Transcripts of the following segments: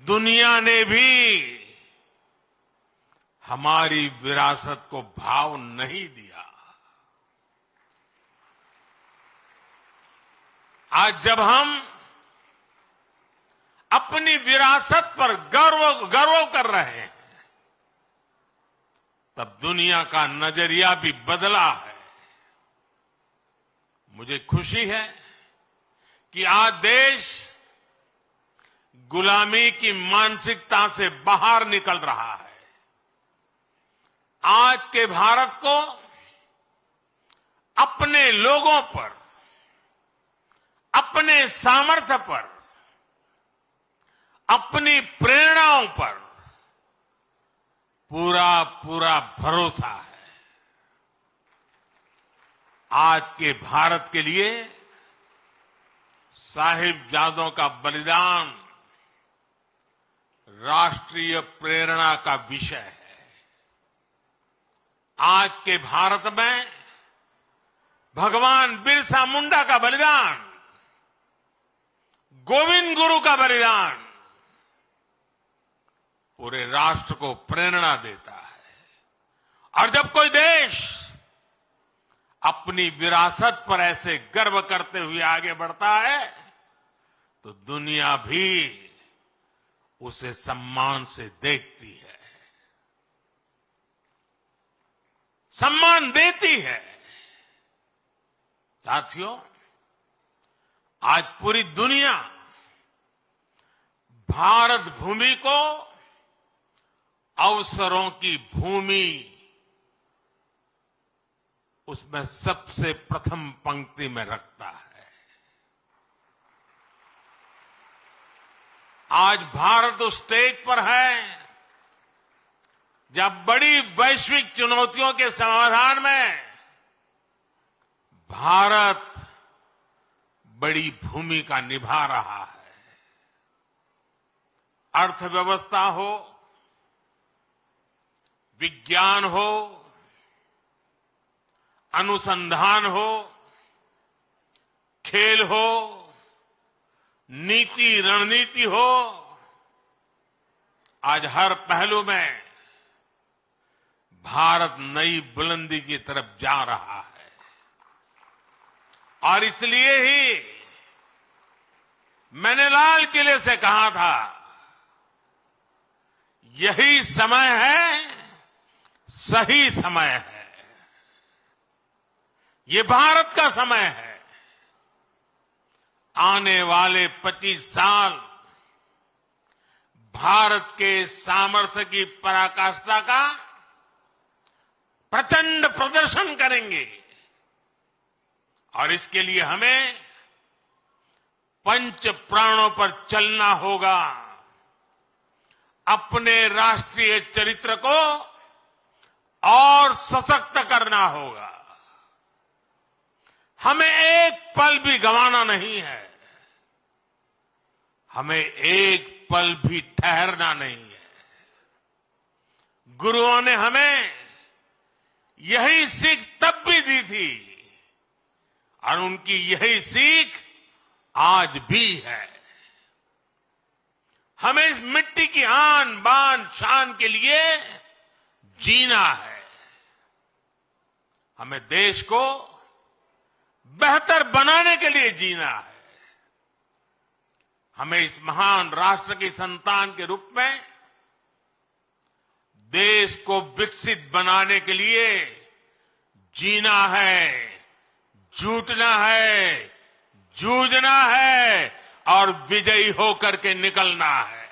दुनिया ने भी हमारी विरासत को भाव नहीं दिया। आज जब हम अपनी विरासत पर गर्व कर रहे हैं, तब दुनिया का नजरिया भी बदला है। मुझे खुशी है कि आज देश गुलामी की मानसिकता से बाहर निकल रहा है। आज के भारत को अपने लोगों पर, अपने सामर्थ्य पर, अपनी प्रेरणाओं पर पूरा भरोसा है। आज के भारत के लिए साहिबजादों का बलिदान राष्ट्रीय प्रेरणा का विषय है। आज के भारत में भगवान बिरसा मुंडा का बलिदान, गोविंद गुरु का बलिदान पूरे राष्ट्र को प्रेरणा देता है। और जब कोई देश अपनी विरासत पर ऐसे गर्व करते हुए आगे बढ़ता है, तो दुनिया भी उसे सम्मान से देखती है, सम्मान देती है। साथियों, आज पूरी दुनिया भारत भूमि को अवसरों की भूमि, उसमें सबसे प्रथम पंक्ति में रखता है। आज भारत उस स्टेज पर है जब बड़ी वैश्विक चुनौतियों के समाधान में भारत बड़ी भूमिका निभा रहा है। अर्थव्यवस्था हो, विज्ञान हो, अनुसंधान हो, खेल हो, नीति रणनीति हो, आज हर पहलू में भारत नई बुलंदी की तरफ जा रहा है। और इसलिए ही मैंने लाल किले से कहा था, यही समय है, सही समय है। ये भारत का समय है। आने वाले 25 साल भारत के सामर्थ्य की पराकाष्ठा का प्रचंड प्रदर्शन करेंगे। और इसके लिए हमें पंच प्राणों पर चलना होगा। अपने राष्ट्रीय चरित्र को और सशक्त करना होगा। हमें एक पल भी गंवाना नहीं है। हमें एक पल भी ठहरना नहीं है। गुरुओं ने हमें यही सीख तब भी दी थी और उनकी यही सीख आज भी है। हमें इस मिट्टी की आन बान शान के लिए जीना है। हमें देश को बेहतर बनाने के लिए जीना है। हमें इस महान राष्ट्र की संतान के रूप में देश को विकसित बनाने के लिए जीना है, जुटना है, जूझना है और विजयी होकर के निकलना है।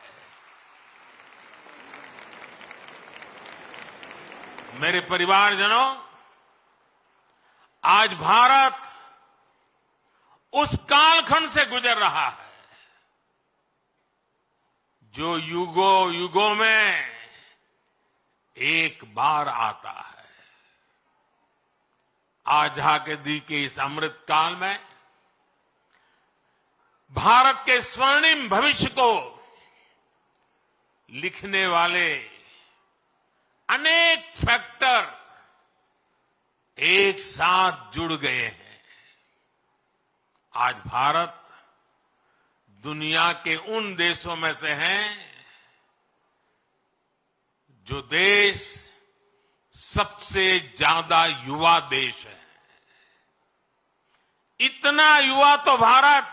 मेरे परिवारजनों, आज भारत उस कालखंड से गुजर रहा है जो युगों युगों में एक बार आता है। आजादी के इस अमृत काल में भारत के स्वर्णिम भविष्य को लिखने वाले अनेक फैक्टर एक साथ जुड़ गए हैं। आज भारत दुनिया के उन देशों में से है जो देश सबसे ज्यादा युवा देश है, इतना युवा तो भारत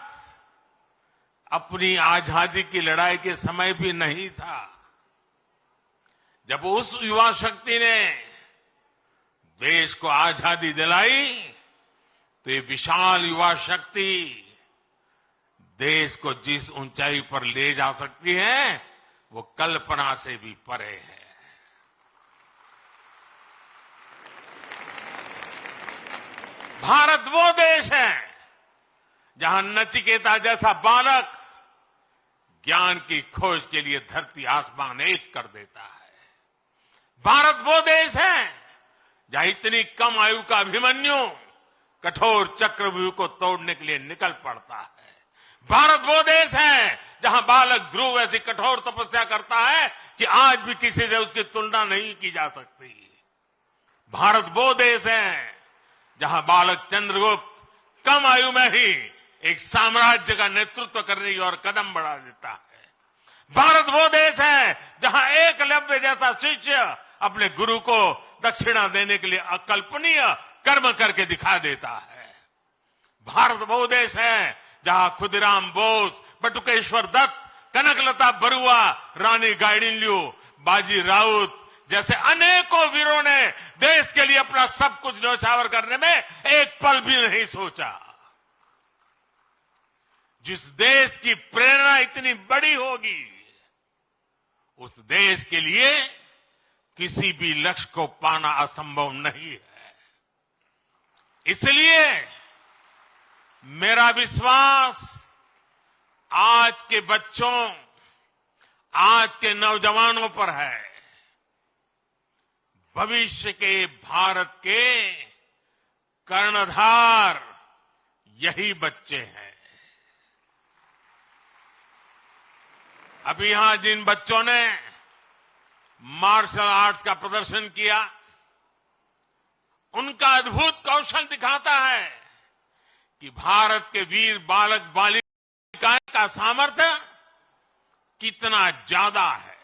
अपनी आजादी की लड़ाई के समय भी नहीं था। जब उस युवा शक्ति ने देश को आजादी दिलाई, तो ये विशाल युवा शक्ति देश को जिस ऊंचाई पर ले जा सकती है, वो कल्पना से भी परे है। भारत वो देश है जहां नचिकेता जैसा बालक ज्ञान की खोज के लिए धरती आसमान एक कर देता है। भारत वो देश है जहां इतनी कम आयु का अभिमन्यु कठोर चक्रव्यूह को तोड़ने के लिए निकल पड़ता है। भारत वो देश है जहां बालक ध्रुव ऐसी कठोर तपस्या करता है कि आज भी किसी से उसकी तुलना नहीं की जा सकती। भारत वो देश है जहां बालक चंद्रगुप्त कम आयु में ही एक साम्राज्य का नेतृत्व करने की ओर कदम बढ़ा देता है। भारत वो देश है जहां एकलव्य जैसा शिष्य अपने गुरु को दक्षिणा देने के लिए अकल्पनीय कर्म करके दिखा देता है। भारत वो देश है जहां खुदीराम बोस, बटुकेश्वर दत्त, कनकलता बरुआ, रानी गाइडिनल्यू, बाजी राउत जैसे अनेकों वीरों ने देश के लिए अपना सब कुछ न्यौछावर करने में एक पल भी नहीं सोचा। जिस देश की प्रेरणा इतनी बड़ी होगी, उस देश के लिए किसी भी लक्ष्य को पाना असंभव नहीं है। इसलिए मेरा विश्वास आज के बच्चों, आज के नौजवानों पर है। भविष्य के भारत के कर्णधार यही बच्चे हैं। अभी यहां जिन बच्चों ने मार्शल आर्ट्स का प्रदर्शन किया, उनका अद्भुत कौशल दिखाता है कि भारत के वीर बालक बालिकाएं का सामर्थ्य कितना ज्यादा है।